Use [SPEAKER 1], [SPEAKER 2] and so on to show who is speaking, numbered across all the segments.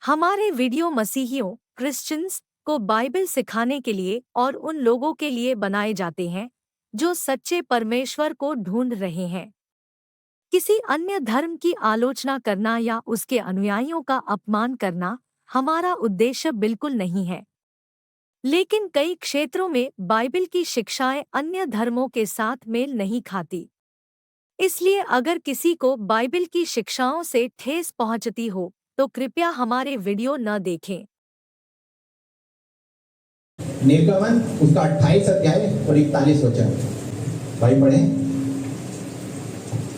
[SPEAKER 1] हमारे video मसीहियों Christians को Bible सिखाने के लिए और उन लोगों के लिए बनाए जाते हैं जो सच्चे परमेश्वर को ढूंढ रहे हैं। किसी अन्य धर्म की आलोचना करना या उसके अनुयायियों का अपमान करना हमारा उद्देश्य बिल्कुल नहीं है। लेकिन कई क्षेत्रों में बाइबल की शिक्षाएं अन्य धर्मों के साथ मेल नहीं खाती। इसलिए अगर किसी को बाइबल की शिक्षाओं से ठेस पहुंचती हो तो कृपया हमारे वीडियो न देखें।
[SPEAKER 2] निर्गमन उसका 28 अध्याय और 41 वचन भाई पढ़े।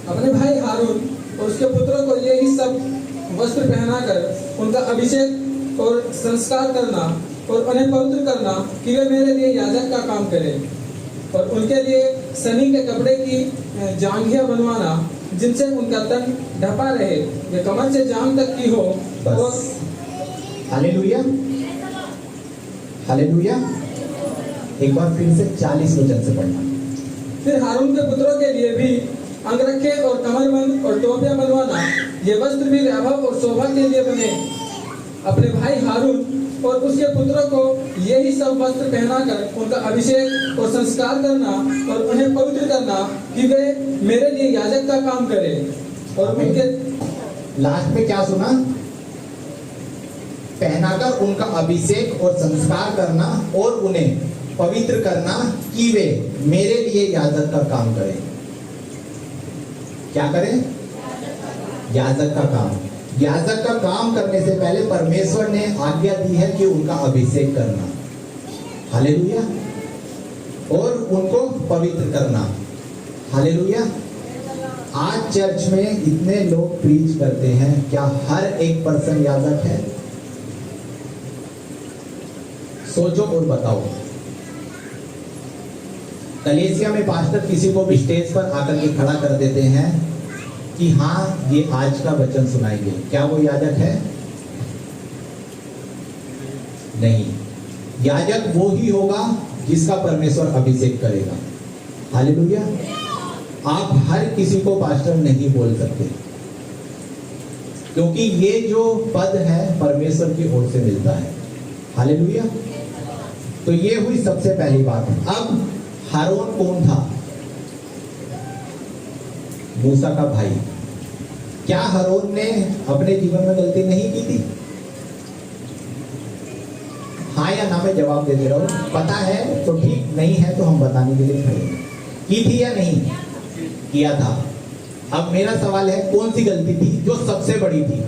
[SPEAKER 3] अपने भाई हारून और उसके पुत्रों को ये ही सब वस्त्र पहनाकर उनका अभिषेक और संस्कार करना और उन्हें पवित्र करना कि वे मेरे लिए याजक का काम करें, और उनके लिए सनी के कपड़े की जांघियां बनवाना जिनसे उनका तन ढपा रहे, वे कमर से जांघ तक की हो। और
[SPEAKER 2] हालेलुया हालेलुया। एक बार फिर से 40 वचन से पढ़ना।
[SPEAKER 3] फिर हारून के पुत्रों के लिए भी अंगरखे और कमरबंद और टोपियां बनवाना, ये वस्त्र भी वैभव और शोभा के लिए बने। अपने भाई हारून और उसके पुत्रों को यही सब वस्त्र पहनाकर उनका अभिषेक और संस्कार करना और उन्हें पवित्र करना कि वे मेरे लिए याजक का काम करें। और उनके
[SPEAKER 2] लास्ट में क्या सुना? पहनाकर उनका अभिषेक और संस्कार करना और उन्हें पवित्र करना कि वे मेरे लिए याजक का काम करें। क्या करें? याजक का काम। याजक का काम करने से पहले परमेश्वर ने आज्ञा दी है कि उनका अभिषेक करना, हालेलुया, और उनको पवित्र करना, हालेलुया। आज चर्च में इतने लोग प्रीच करते हैं, क्या हर एक पर्सन याजक है? सोचो और बताओ। कलीसिया में पास्टर किसी को भी स्टेज पर आकर के खड़ा कर देते हैं कि हाँ ये आज का वचन सुनाएंगे, क्या वो याजक है? नहीं। याजक वो ही होगा जिसका परमेश्वर अभिषेक करेगा, हालेलुया। आप हर किसी को पास्टर नहीं बोल सकते, क्योंकि ये जो पद है परमेश्वर की ओर से मिलता है, हालेलुया। तो ये हुई सबसे पहली बात। अब हारून कौन था? मूसा का भाई। क्या हारून ने अपने जीवन में गलती नहीं की थी? हाँ या ना में जवाब देते रहो। पता है तो ठीक, नहीं है तो हम बताने के लिए खड़े। की थी या नहीं? किया था। अब मेरा सवाल है, कौन सी गलती थी जो सबसे बड़ी थी?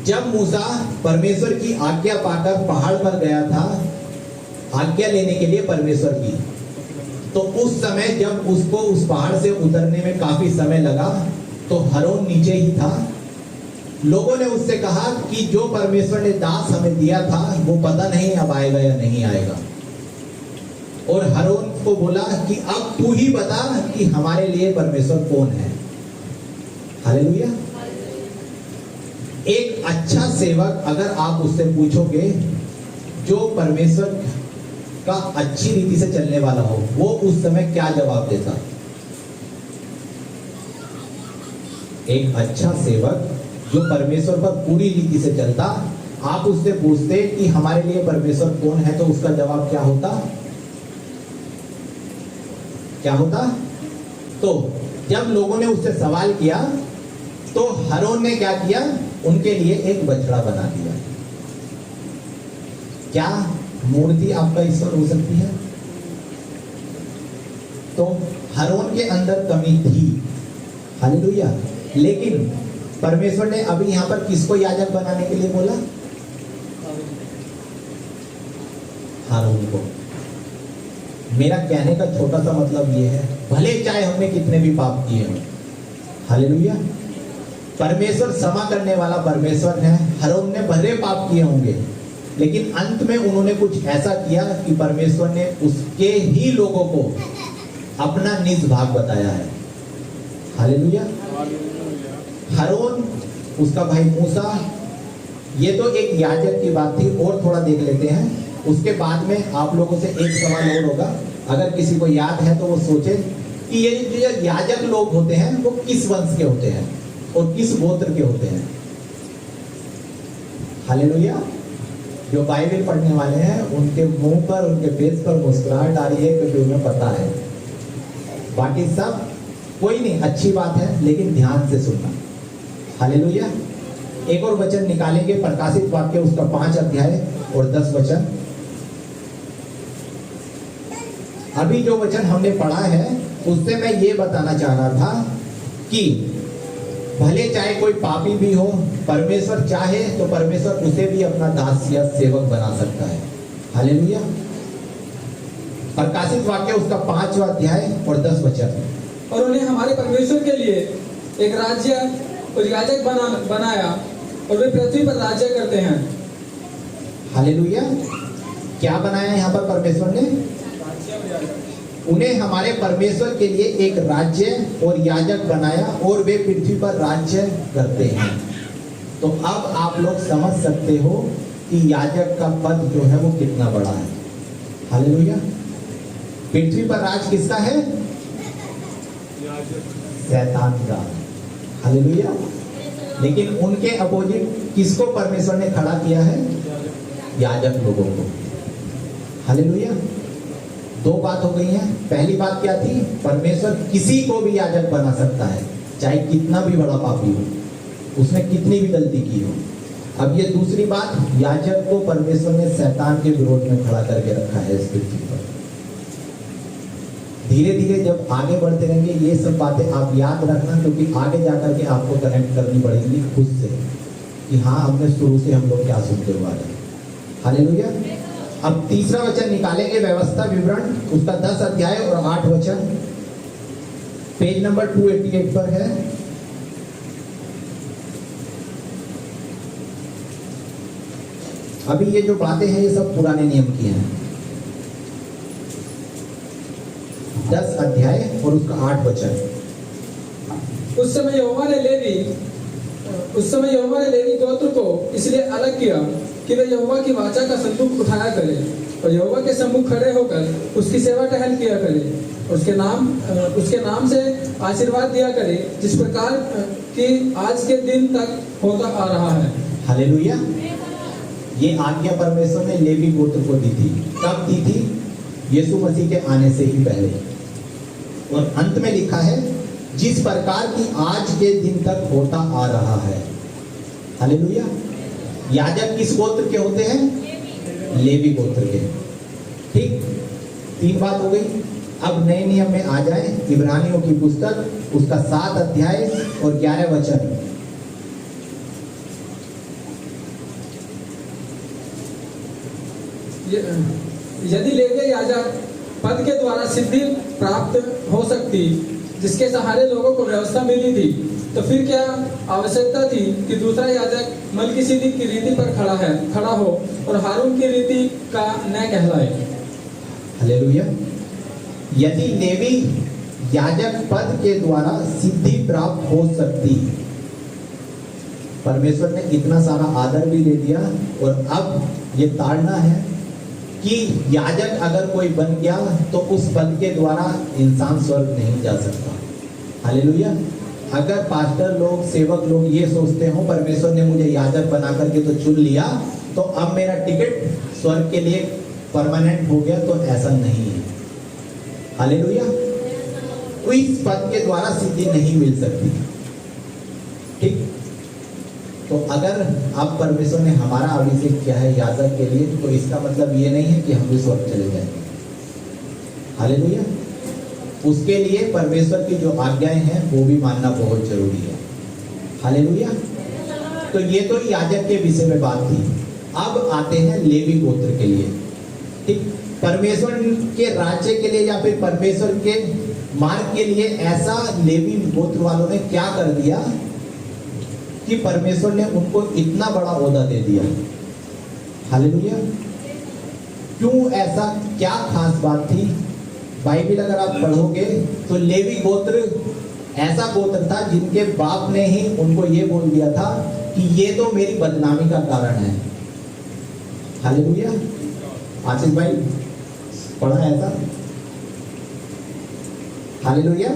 [SPEAKER 2] जब मूसा परमेश्वर की आज्ञा पाकर पहाड़ पर गया था आज्ञा लेने के लिए परमेश्वर की, तो उस समय जब उसको उस पहाड़ से उतरने में काफी समय लगा तो हारून नीचे ही था। लोगों ने उससे कहा कि जो परमेश्वर ने दास हमें दिया था वो पता नहीं अब आएगा या नहीं आएगा, और हारून को बोला कि अब तू ही बता कि हमारे लिए परमेश्वर कौन है, हालेलुया। एक अच्छा सेवक अगर आप उससे पूछोगे जो परमेश्वर का अच्छी रीति से चलने वाला हो, वो उस समय क्या जवाब देता? एक अच्छा सेवक जो परमेश्वर पर पूरी रीति से चलता, आप उससे पूछते कि हमारे लिए परमेश्वर कौन है, तो उसका जवाब क्या होता? क्या होता? तो जब लोगों ने उससे सवाल किया तो हारून ने क्या किया? उनके लिए एक बछड़ा बना दिया। क्या मूर्ति आपका ईश्वर हो सकती है? तो हारून के अंदर कमी थी, हालेलुया। लेकिन परमेश्वर ने अभी यहां पर किसको याजक बनाने के लिए बोला? हारून को। मेरा कहने का छोटा सा मतलब यह है, भले चाहे हमने कितने भी पाप किए हो, हालेलुया, परमेश्वर क्षमा करने वाला परमेश्वर है। हारून ने भले पाप किए होंगे, लेकिन अंत में उन्होंने कुछ ऐसा किया कि परमेश्वर ने उसके ही लोगों को अपना निज भाग बताया है, हालेलुया। हारून, उसका भाई मूसा, ये तो एक याजक की बात थी। और थोड़ा देख लेते हैं, उसके बाद में आप लोगों से एक सवाल और होगा। अगर किसी को याद है तो वो सोचे कि ये जो याजक लोग होते हैं वो किस वंश के होते हैं। और किस गोत्र के होते हैं? हालेलुया। जो बाइबल पढ़ने वाले हैं उनके मुंह पर, उनके फेस पर मुस्कुराहट आ रही है, क्योंकि उन्हें पता है। बाकी सब कोई नहीं, अच्छी बात है, लेकिन ध्यान से सुनना। हालेलुया। एक और वचन निकालेंगे, प्रकाशित वाक्य उसका 5 अध्याय और 10 वचन। अभी जो वचन हमने पढ़ा है उससे मैं ये बताना चाह रहा था कि भले चाहे कोई पापी भी हो, परमेश्वर चाहे तो परमेश्वर उसे भी अपना दास या सेवक बना सकता है। हालेलुया। प्रकाशित वाक्य उसका 5वां अध्याय और 10 वचन।
[SPEAKER 3] और उन्हें हमारे परमेश्वर के लिए एक राज्य और याजक बनाया, और वे पृथ्वी पर राज्य करते हैं।
[SPEAKER 2] हालेलुया। क्या बनाया यहाँ पर परमेश्वर ने? उन्हें हमारे परमेश्वर के लिए एक राज्य और याजक बनाया, और वे पृथ्वी पर राज्य करते हैं। तो अब आप लोग समझ सकते हो कि याजक का पद जो है वो कितना बड़ा है। हालेलुया। पृथ्वी पर राज किसका है? शैतान का। हालेलुया। लेकिन उनके अपोजिट किसको परमेश्वर ने खड़ा किया है? याजक लोगों को। हालेलुया। 2 बात हो गई है। पहली बात क्या थी? परमेश्वर किसी को भी याजक बना सकता है, चाहे कितना भी बड़ा पापी हो, उसने कितनी भी गलती की हो। अब ये दूसरी बात, याजक को परमेश्वर ने शैतान के विरोध में खड़ा करके रखा है इस पृथ्वी पर। धीरे धीरे जब आगे बढ़ते रहेंगे ये सब बातें आप याद रखना, क्योंकि आगे जाकर के आपको कनेक्ट करनी पड़ेगी खुद से कि हाँ, हमने शुरू से हम लोग क्या सुनते हुए आ रहे हैं। हालेलुया। अब तीसरा वचन निकालेंगे, व्यवस्था विवरण उसका 10 अध्याय और 8 वचन, पेज नंबर 288 पर है। अभी ये जो बातें हैं ये सब पुराने नियम की हैं। 10 अध्याय और उसका 8 वचन।
[SPEAKER 3] उस समय यहोवा ने लेवी गोत्र को इसलिए अलग किया कि वे यहोवा की वाचा का संदूक उठाया करे और यहोवा के सम्मुख खड़े होकर उसकी सेवा टहल किया करे, उसके नाम से आशीर्वाद दिया करे, जिस प्रकार कि आज के दिन तक होता आ रहा है।
[SPEAKER 2] हालेलुया। ये आज्ञा परमेश्वर ने लेवी गोत्र को दी थी। कब दी थी? यीशु मसीह के आने से ही पहले। और अंत में लिखा है, जिस प्रकार की आज के दिन तक होता आ रहा है। हालेलुया। याजक किस गोत्र के होते हैं? लेवी गोत्र के। ठीक, 3 बात हो गई। अब नए नियम में आ जाए, इब्रानियों की पुस्तक उसका 7 अध्याय और 11 वचन।
[SPEAKER 3] यदि लेवी याजक पद के द्वारा सिद्धि प्राप्त हो सकती, जिसके सहारे लोगों को व्यवस्था मिली थी, तो फिर क्या आवश्यकता थी कि दूसरा याजक मलकीसिदक की रीति पर खड़ा हो और हारून की रीति का न कहलाए।
[SPEAKER 2] हालेलुया। यदि लेवी याजक पद के द्वारा सिद्धि प्राप्त हो सकती, परमेश्वर ने इतना सारा आदर भी दे दिया, और अब ये ताड़ना है कि याजक अगर कोई बन गया तो उस पद के द्वारा इंसान स्वर्ग नहीं जा सकता। हालेलुया। अगर पास्टर लोग, सेवक लोग ये सोचते हो परमेश्वर ने मुझे याजक बना करके तो चुन लिया, तो अब मेरा टिकट स्वर्ग के लिए परमानेंट हो गया, तो ऐसा नहीं है। हालेलुया। तो इस पद के द्वारा सिद्धि नहीं मिल सकती। ठीक, तो अगर अब परमेश्वर ने हमारा अभिषेक किया है याजक के लिए, तो इसका मतलब ये नहीं है कि हम भी स्वर्ग चले जाएंगे। हालेलुया। उसके लिए परमेश्वर की जो आज्ञाएं हैं वो भी मानना बहुत जरूरी है। हालेलुया। तो ये तो याजक के विषय में बात थी। अब आते हैं लेवी गोत्र के लिए। ठीक, परमेश्वर के राज्य के लिए या फिर परमेश्वर के मार्ग के लिए ऐसा लेवी गोत्र वालों ने क्या कर दिया कि परमेश्वर ने उनको इतना बड़ा ओहदा दे दिया। हालेलुया। क्यों ऐसा, क्या खास बात थी? बाइबल अगर आप पढ़ोगे तो लेवी गोत्र ऐसा गोत्र था जिनके बाप ने ही उनको ये बोल दिया था कि ये तो मेरी बदनामी का कारण है। हालेलुया। आशीष भाई पढ़ा है ऐसा? हालेलुया।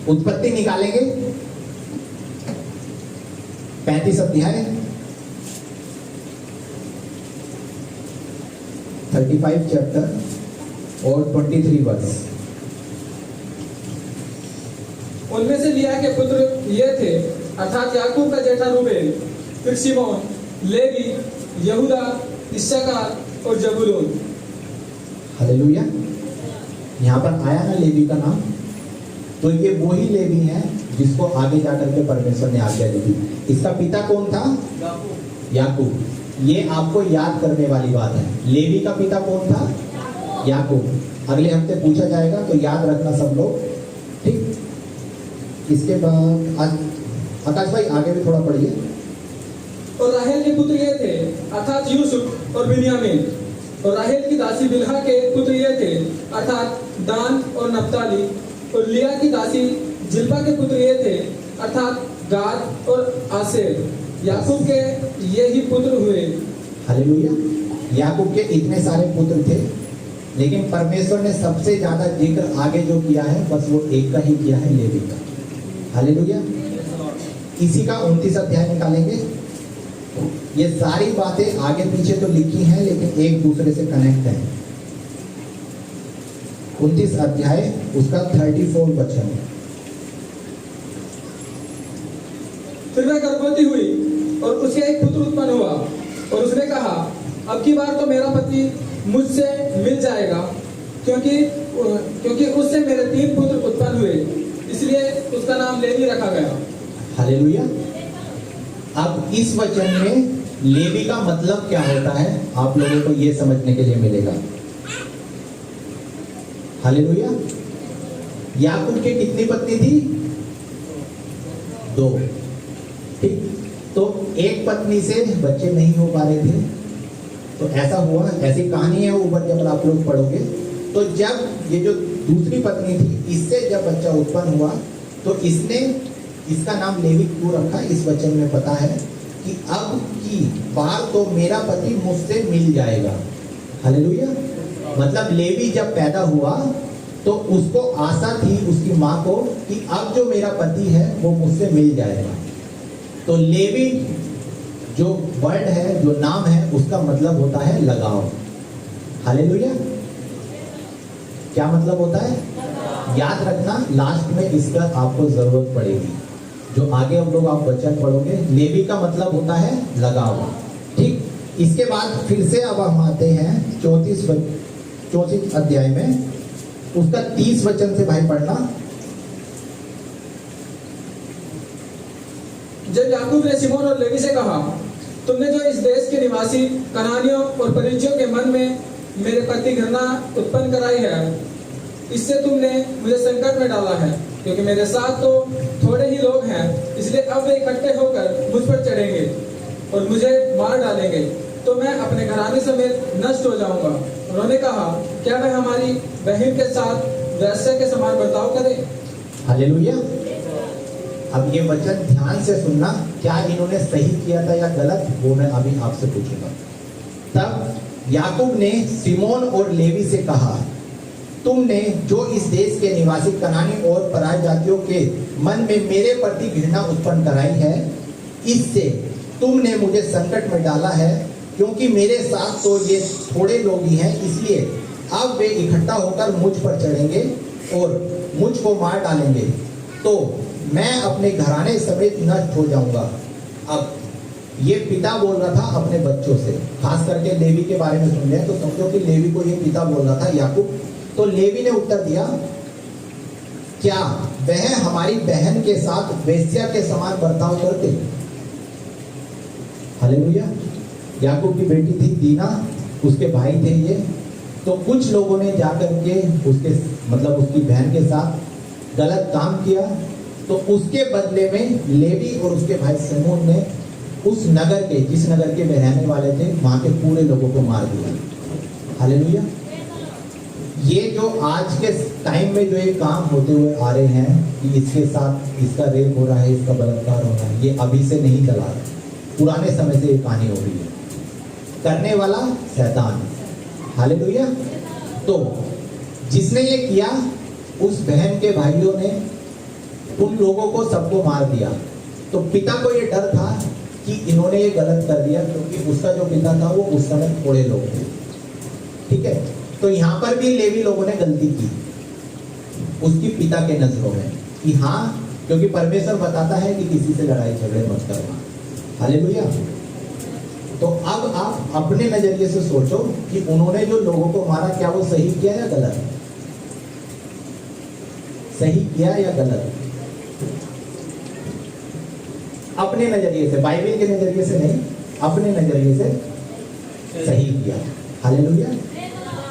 [SPEAKER 2] उत्पत्ति निकालेंगे 35 अध्याय 35 चैप्टर और 23 वर्ष।
[SPEAKER 3] उनमें से लिया के पुत्र ये थे, अर्थात याकूब का जेठा रूबेन, फिर शिमोन, लेवी, यहूदा, इस्साकार और जबूलून।
[SPEAKER 2] हालेलुया। यहाँ पर आया ना लेवी का नाम, तो ये वही लेवी है जिसको आगे जाकर के परमेश्वर ने आज्ञा दी थी। इसका पिता कौन था? याकूब। ये आपको याद करने वाली बात है। लेवी का पिता कौन था? याकूब। अगले हफ्ते पूछा जाएगा तो याद रखना सब लोग, ठीक। इसके बाद आकाश भाई आगे भी थोड़ा पढ़िए।
[SPEAKER 3] और राहेल के पुत्र ये थे, अर्थात यूसुफ और बिन्यामीन। और राहेल की दासी बिल्हा के पुत्र ये थे, अर्थात दान और नप्ताली। और लिया की दासी जिल्पा के पुत्र ये थे, अर्थात गाद और आसेर। याकूब के ये ही पुत्र हुए।
[SPEAKER 2] हालेलुया। याकूब के इतने सारे पुत्र थे, लेकिन परमेश्वर ने सबसे ज्यादा जिक्र आगे जो किया है बस वो एक का ही किया है, लेवी का। हालेलुया। इसी का 29 अध्याय निकालेंगे। ये सारी बातें आगे पीछे तो लिखी हैं लेकिन एक दूसरे से कनेक्ट है। 29 अध्याय उसका 34 वचन।
[SPEAKER 3] फिर वह गर्भवती हुई और उसके एक पुत्र उत्पन्न हुआ, और उसने कहा, अब की बार तो मेरा पति मुझसे मिल जाएगा, क्योंकि उससे मेरे 3 पुत्र उत्पन्न हुए, इसलिए उसका नाम लेवी रखा गया।
[SPEAKER 2] हालेलुया। अब इस वचन में लेवी का मतलब क्या होता है आप लोगों को ये समझने के लिए मिलेगा। हालेलुया। याकूब की कितनी पत्नी थी? 2, ठीक। तो एक पत्नी से बच्चे नहीं हो पा रहे थे, तो ऐसा हुआ, ऐसी कहानी है ऊपर जब आप लोग पढ़ोगे, तो जब ये जो दूसरी पत्नी थी इससे जब बच्चा उत्पन्न हुआ तो इसका नाम लेवी क्यों रखा? इस वचन में पता है कि अब की बार तो मेरा पति मुझसे मिल जाएगा। हालेलुया। मतलब लेवी जब पैदा हुआ तो उसको आशा थी उसकी माँ को कि अब जो मेरा पति है वो मुझसे मिल जाएगा। तो लेवी जो वर्ड है, जो नाम है, उसका मतलब होता है लगाव। हालेलुया। क्या मतलब होता है? याद रखना, लास्ट में इसका आपको जरूरत पड़ेगी। जो आगे हम लोग आप वचन पढ़ोगे, लेवी का मतलब होता है लगाव, ठीक। इसके बाद फिर से अब हम आते हैं 34 अध्याय में, उसका 30 वचन से भाई पढ़ना।
[SPEAKER 3] जब याकूब ने शिमोन और लेवी से कहा, तुमने जो इस देश के निवासी कनानियों और परिज्जियों के मन में मेरे प्रति घृणा उत्पन्न कराई है, इससे तुमने मुझे संकट में डाला है, क्योंकि मेरे साथ तो थोड़े ही लोग हैं, इसलिए अब वे इकट्ठे होकर मुझ पर चढ़ेंगे और मुझे मार डालेंगे, तो मैं अपने घराने समेत नष्ट हो जाऊंगा। उन्होंने कहा, क्या वह हमारी बहन के साथ वैश्य के समान बर्ताव करे?
[SPEAKER 2] हालेलुया। अब ये वचन ध्यान से सुनना, क्या इन्होंने सही किया था या गलत, वो मैं अभी आपसे पूछूंगा। तब याकूब ने शिमोन और लेवी से कहा, तुमने जो इस देश के निवासी कनानी और पराय जातियों के मन में मेरे प्रति घृणा उत्पन्न कराई है, इससे तुमने मुझे संकट में डाला है, क्योंकि मेरे साथ तो ये थोड़े लोग ही हैं, इसलिए अब वे इकट्ठा होकर मुझ पर चढ़ेंगे और मुझको मार डालेंगे, तो मैं अपने घराने समेत नष्ट हो जाऊंगा। अब ये पिता बोल रहा था अपने बच्चों से, खास करके लेवी के बारे में सुन रहे हैं तो समझो कि लेवी को ये पिता बोल रहा था, याकूब। तो लेवी ने उत्तर दिया, क्या वह हमारी बहन के साथ वेश्या के समान बर्ताव करते? हालेलुया। याकूब की बेटी थी दीना, उसके भाई थे ये। तो कुछ लोगों ने जाकर के उसकी बहन के साथ गलत काम किया, तो उसके बदले में लेवी और उसके भाई शिमोन ने उस नगर के, जिस नगर के वे रहने वाले थे, वहां के पूरे लोगों को मार दिया। हालेलुया। ये जो आज के टाइम में जो ये काम होते हुए आ रहे हैं कि इसके साथ इसका रेप हो रहा है, इसका बलात्कार हो रहा है, ये अभी से नहीं चला रहा, पुराने समय से ये कहानी हो रही है। करने वाला शैतान। हालेलुया। तो जिसने ये किया, उस बहन के भाइयों ने उन लोगों को सबको मार दिया। तो पिता को ये डर था कि इन्होंने ये गलत कर दिया, क्योंकि उसका जो पिता था वो उस समय थोड़े लोग थे। ठीक है, तो यहाँ पर भी लेवी लोगों ने गलती की उसकी पिता के नजरों में कि हाँ, क्योंकि परमेश्वर बताता है कि किसी से लड़ाई झगड़े मत करना। हालेलुया। तो अब आप अपने नजरिए से सोचो कि उन्होंने जो लोगों को मारा, क्या वो सही किया या गलत? सही किया या गलत? अपने नजरिए से, बाइबल के नजरिए से नहीं, अपने नजरिए से सही किया। हालेलुया।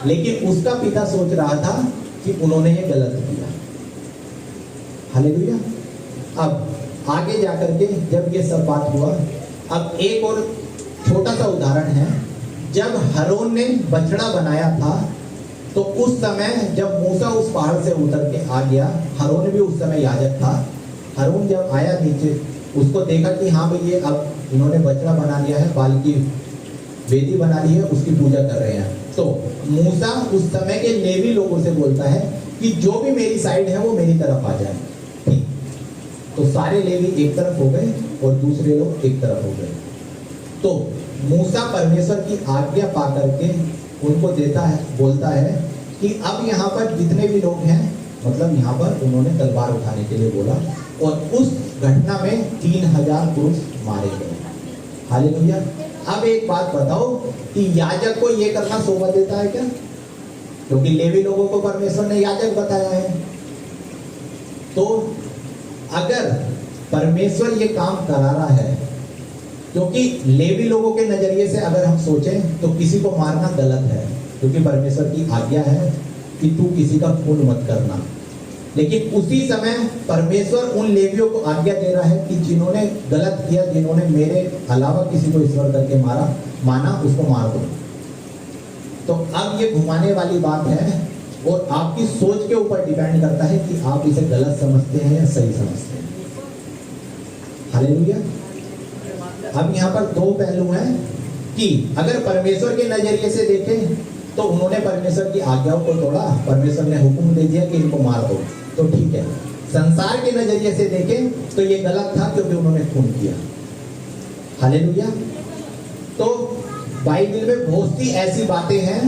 [SPEAKER 2] लेकिन उसका पिता सोच रहा था कि उन्होंने ये गलत किया। हालेलुया। अब आगे जाकर के जब ये सब बात हुआ, अब एक और छोटा सा उदाहरण है। जब हरोन ने बछड़ा बनाया था, तो उस समय जब मूसा उस पहाड़ से उतर के आ गया, हरोन भी उस समय याजक था। हरोन जब आया नीचे, उसको देखा कि हाँ भाई ये अब इन्होंने बछड़ा बना लिया है, बाल की वेदी बना ली है, उसकी पूजा कर रहे हैं। तो मूसा उस समय के लेवी लोगों से बोलता है कि जो भी मेरी साइड है वो मेरी तरफ आ जाए। ठीक, तो सारे लेवी एक तरफ हो गए और दूसरे लोग एक तरफ हो गए। तो मूसा परमेश्वर की आज्ञा पा करके उनको देता है, बोलता है कि अब यहाँ पर जितने भी लोग हैं, मतलब यहाँ पर उन्होंने तलवार उठाने के लिए बोला, और उस घटना में 3000 पुरुष मारे गए। हालेलुया। अब एक बात बताओ कि याजक को ये करना शोभा देता है क्या? क्योंकि लेवी लोगों को परमेश्वर ने याजक बताया है। तो अगर परमेश्वर ये काम करा रहा है, क्योंकि लेवी लोगों के नजरिए से अगर हम सोचें तो किसी को मारना गलत है, क्योंकि परमेश्वर की आज्ञा है कि तू किसी का खून मत करना। लेकिन उसी समय परमेश्वर उन लेवियों को आज्ञा दे रहा है कि जिन्होंने गलत किया, जिन्होंने मेरे अलावा किसी को ईश्वर करके माना, उसको मार दो। तो अब ये घुमाने वाली बात है और आपकी सोच के ऊपर डिपेंड करता है कि आप इसे गलत समझते हैं या सही समझते हैं। हालेलुया। अब यहाँ पर दो पहलू हैं कि अगर परमेश्वर के नजरिए से देखें तो उन्होंने परमेश्वर की आज्ञाओं को तोड़ा, परमेश्वर ने हुक्म दे दिया कि इनको मार दो, तो ठीक है। संसार के नजरिए से देखें तो ये गलत था क्योंकि उन्होंने खून किया। हालेलुया। तो बाइबल में बहुत सी ऐसी बातें हैं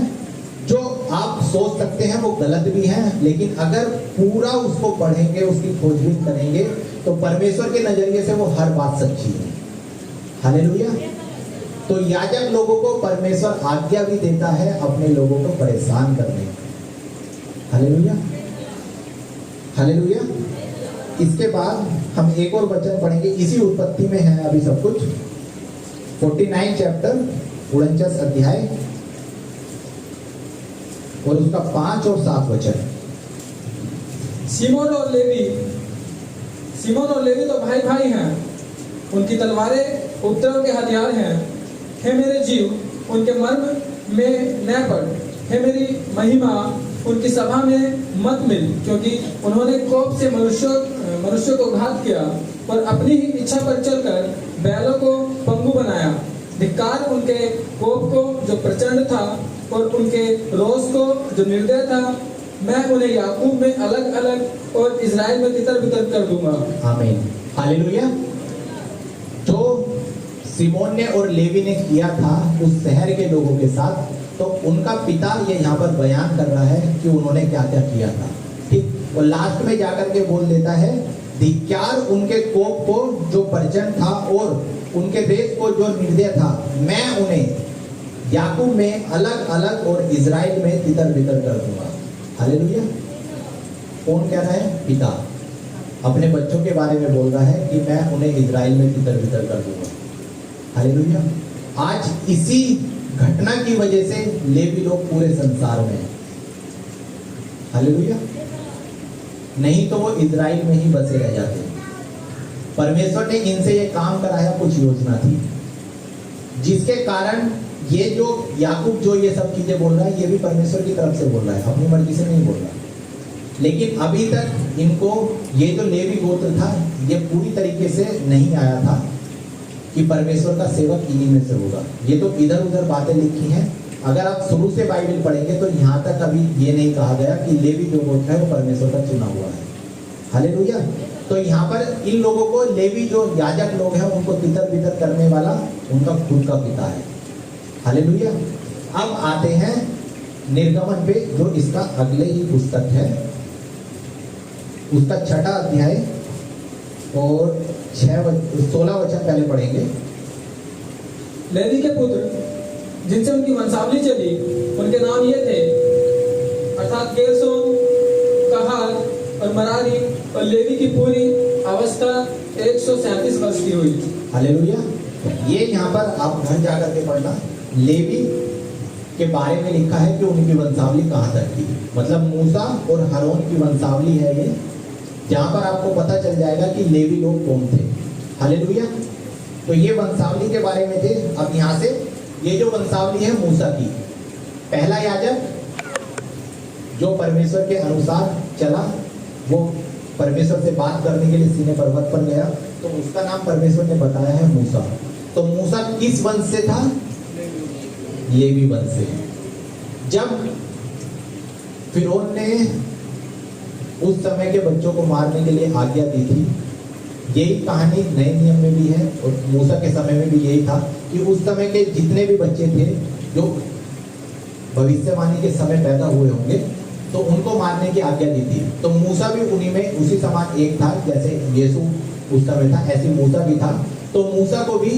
[SPEAKER 2] जो आप सोच सकते हैं वो गलत भी हैं, लेकिन अगर पूरा उसको पढ़ेंगे, उसकी खोजबीन करेंगे, तो परमेश्वर के नजरिए से वो हर बात सच्ची है। हालेलुया। तो याजक लोगों को परमेश्वर आज्ञा भी देता है अपने लोगों को परेशान करने की। हालेलुया। हालेलुया। इसके बाद हम एक और वचन पढ़ेंगे, इसी उत्पत्ति में है अभी सब कुछ। 49 चैप्टर 49 अध्याय और उसका 5 और 7 वचन।
[SPEAKER 3] सिमोन और लेवी तो भाई भाई हैं, उनकी तलवारें उपद्रव के हथियार हैं। हे मेरे जीव, उनके मर्म में न पड़। हे मेरी महिमा, उनकी सभा में मत मिल, क्योंकि उन्होंने कोप से मनुष्य को घात किया और अपनी ही इच्छा पर चलकर बैलों को पंगु बनाया। धिक्कार उनके कोप को जो प्रचंड था और उनके रोष को जो निर्दय था। मैं उन्हें याकूब में अलग अलग और इजराइल में तितर बितर कर दूंगा।
[SPEAKER 2] आमीन। हालेलुया। जो सिमोन ने और लेवी ने किया था उस शहर के लोगों के साथ, तो उनका पिता ये यहाँ पर बयान कर रहा है कि उन्होंने क्या क्या किया था। ठीक, और लास्ट में जाकर के बोल देता है, धिक्कार उनके कोप को जो प्रचंड था और उनके देश को जो निर्दय था। मैं उन्हें याकूब में अलग अलग और इजराइल में तितर बितर कर दूंगा। हालेलुया। कौन कह रहा है? पिता अपने बच्चों के बारे में बोल रहा है कि मैं उन्हें इजराइल में तितर बितर कर दूंगा। हालेलुया। आज इसी घटना की वजह से लेवी लोग पूरे संसार में हैं। हालेलुया। नहीं तो वो इजराइल में ही बसे रह जाते। परमेश्वर ने इनसे ये काम कराया, कुछ योजना थी जिसके कारण ये जो याकूब जो ये सब चीजें बोल रहा है, ये भी परमेश्वर की तरफ से बोल रहा है, अपनी मर्जी से नहीं बोल रहा। लेकिन अभी तक इनको ये जो लेवी गोत्र था, ये पूरी तरीके से नहीं आया था कि परमेश्वर का सेवक इन्हीं में से होगा। ये तो इधर उधर बातें लिखी हैं। अगर आप शुरू से बाइबल पढ़ेंगे तो यहाँ तक अभी ये नहीं कहा गया कि लेवी जो गोत्र है वो परमेश्वर का चुना हुआ है। हालेलुया। तो यहाँ पर इन लोगों को लेवी जो याजक लोग हैं उनको तितर बितर करने वाला उनका खुद का पिता है। हालेलुया। अब आते हैं निर्गमन पे, जो इसका अगले ही पुस्तक है, उसका 6वां अध्याय और 16 वचन पहले पढ़ेंगे।
[SPEAKER 3] लेवी के पुत्र जिनसे उनकी वंशावली चली उनके नाम ये थे, अर्थात गेरशोन, कहात और मरारी, और लेवी की पूरी अवस्था 137 वर्ष की हुई।
[SPEAKER 2] हालेलुया। ये यहाँ पर आप घर जाकर के पढ़ना, लेवी के बारे में लिखा है कि उनकी वंशावली कहाँ तक थी, मतलब मूसा और हारून की वंशावली है ये, जहाँ पर आपको पता चल जाएगा कि लेवी लोग कौन थे। हालेलुया। तो ये वंशावली के बारे में थे। अब यहाँ से ये जो वंशावली है मूसा की, पहला याजक जो परमेश्वर के अनुसार चला, वो परमेश्वर से बात करने के लिए सीने पर्वत पर गया, तो उसका नाम परमेश्वर ने बताया है मूसा। तो मूसा किस वंश से था? लेवी वंश से। जब फिरौन ने उस समय के बच्चों को मारने के लिए आज्ञा दी थी, यही कहानी नए नियम में भी है और मूसा के समय में भी यही था कि उस समय के जितने भी बच्चे थे जो भविष्यवाणी के समय पैदा हुए होंगे, तो उनको मारने की आज्ञा दी थी। तो मूसा भी उन्हीं में उसी समान एक था, जैसे यीशु उस समय था, ऐसे मूसा भी था। तो मूसा को भी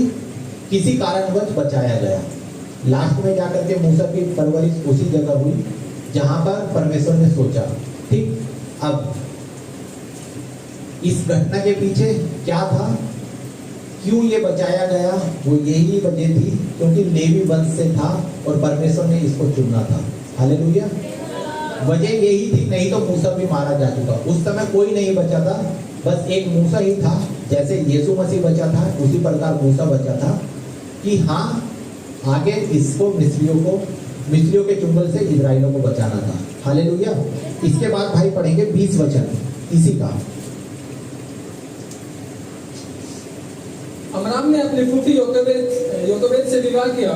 [SPEAKER 2] किसी कारणवश बचाया गया। लास्ट में जाकर के मूसा की परवरिश उसी जगह हुई जहां पर परमेश्वर ने सोचा। ठीक, अब इस घटना के पीछे क्या था, क्यों ये बचाया गया, वो यही वजह थी क्योंकि लेवी वंश से था और परमेश्वर ने इसको चुना था। हालेलुया। वजह यही थी, नहीं तो मूसा भी मारा जा चुका। उस समय कोई नहीं बचा था, बस एक मूसा ही था। जैसे यीशु मसीह बचा था उसी प्रकार मूसा बचा था कि हाँ, आगे इसको मिस्रियों के चुंगल से इजराइलों को बचाना था। हालेलुया। इसके बाद भाई पढ़ेंगे 20 वचन इसी का।
[SPEAKER 3] अमराम ने अपनी फूफी योकेबेद से विवाह किया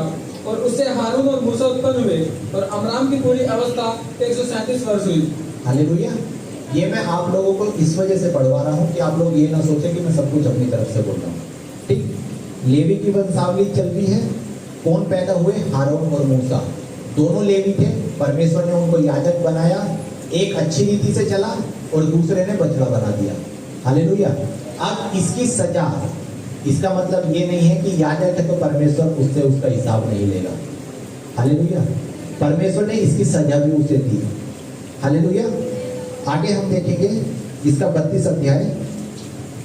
[SPEAKER 3] और उससे हारून और मूसा उत्पन्न हुए, और अमराम की पूरी अवस्था 137 वर्ष हुई।
[SPEAKER 2] हालेलुया। ये मैं आप लोगों को इस वजह से पढ़वा रहा हूँ कि आप लोग ये ना सोचें कि मैं सब कुछ अपनी तरफ से बोल रहा हूँ। ठीक, लेवी की वंशावली चल रही है। कौन पैदा हुए? हारून और मूसा, दोनों लेवी थे। परमेश्वर ने उनको याजक बनाया, एक अच्छी रीति से चला और दूसरे ने बछड़ा बना दिया। हालेलुया। अब इसकी सजा, इसका मतलब ये नहीं है कि याजक है तो परमेश्वर उससे उसका हिसाब नहीं लेगा। हालेलुया। परमेश्वर ने इसकी सजा भी उसे दी। हालेलुया। आगे हम देखेंगे इसका 32 अध्याय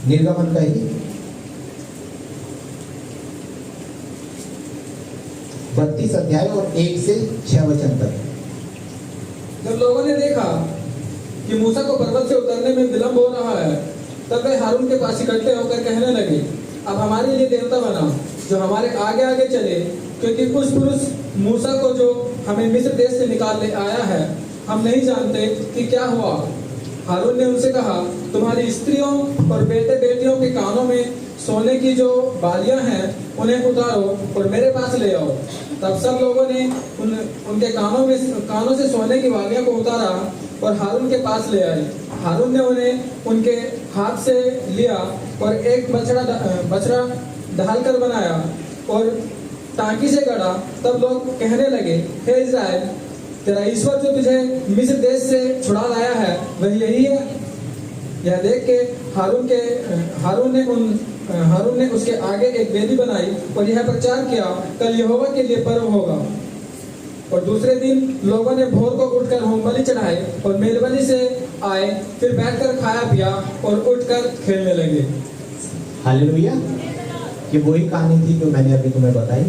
[SPEAKER 2] निर्गमन का ही 32 अध्याय और 1 से 6 वचन तक।
[SPEAKER 3] जब लोगों ने देखा कि मूसा को पर्वत से उतरने में विलंब हो रहा है, तब वे हारून के पास इकट्ठे होकर कहने लगे, अब हमारे लिए देवता बना जो हमारे आगे आगे चले, क्योंकि उस पुरुष मूसा को जो हमें मिस्र देश से निकाल ले आया है, हम नहीं जानते कि क्या हुआ। हारून ने उनसे कहा, तुम्हारी स्त्रियों और बेटे बेटियों के कानों में सोने की जो बालियां हैं उन्हें उतारो और मेरे पास ले आओ। तब सब लोगों ने उनके कानों से सोने की बालियां को उतारा और हारून के पास ले आए। हारून ने उन्हें उनके हाथ से लिया और एक बछड़ा ढालकर बनाया और टांकी से गढ़ा। तब लोग कहने लगे, हे इस्राएल, तेरा ईश्वर जो तुझे मिस्र देश से छुड़ा लाया है वह यही है। यह देख के हारून ने उसके आगे एक वेदी बनाई और यह प्रचार किया, कल यहोवा के लिए पर्व होगा। और दूसरे दिन लोगों ने भोर को उठकर होमबलि चढ़ाए और मेलबलि से आए, फिर बैठकर खाया पिया और उठकर खेलने लगे।
[SPEAKER 2] हालेलुया। कि वही कहानी थी जो मैंने अभी तुम्हें बताई।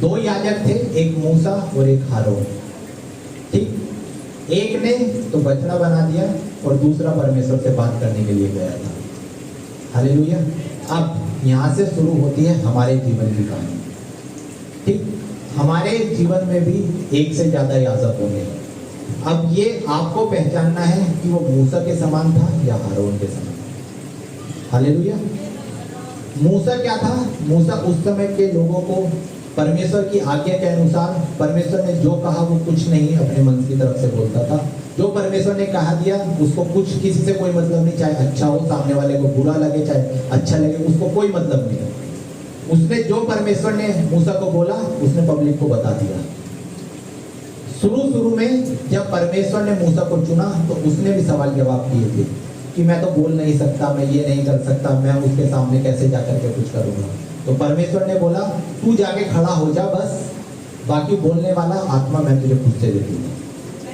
[SPEAKER 2] 2 याजक थे, एक मूसा और एक हारून। ठीक, एक ने तो बछड़ा बना दिया और दूसरा परमेश्वर से बात करने के लिए गया था। हालेलुया। अब यहाँ से शुरू होती है हमारे जीवन की कहानी। ठीक, हमारे जीवन में भी एक से ज्यादा याजक होंगे। अब ये आपको पहचानना है कि वो मूसा के समान था या हारून के समान। हालेलुया। मूसा क्या था? मूसा उस समय के लोगों को परमेश्वर की आज्ञा के अनुसार परमेश्वर ने जो कहा वो कुछ नहीं अपने मन की तरफ से बोलता था। जो परमेश्वर ने कहा दिया उसको कुछ किसी से कोई मतलब नहीं, चाहे अच्छा हो, सामने वाले को बुरा लगे, चाहे अच्छा लगे, उसको कोई मतलब नहीं। उसने जो परमेश्वर ने मूसा को बोला उसने पब्लिक को बता दिया। शुरू में जब परमेश्वर ने मूसा को चुना तो उसने भी सवाल जवाब किए थे कि मैं तो बोल नहीं सकता, मैं ये नहीं कर सकता, मैं उसके सामने कैसे जाकर के कुछ करूंगा। तो परमेश्वर ने बोला तू जाके खड़ा हो जा, बस बाकी बोलने वाला आत्मा मैं तुझे खुद से दे दूंगा।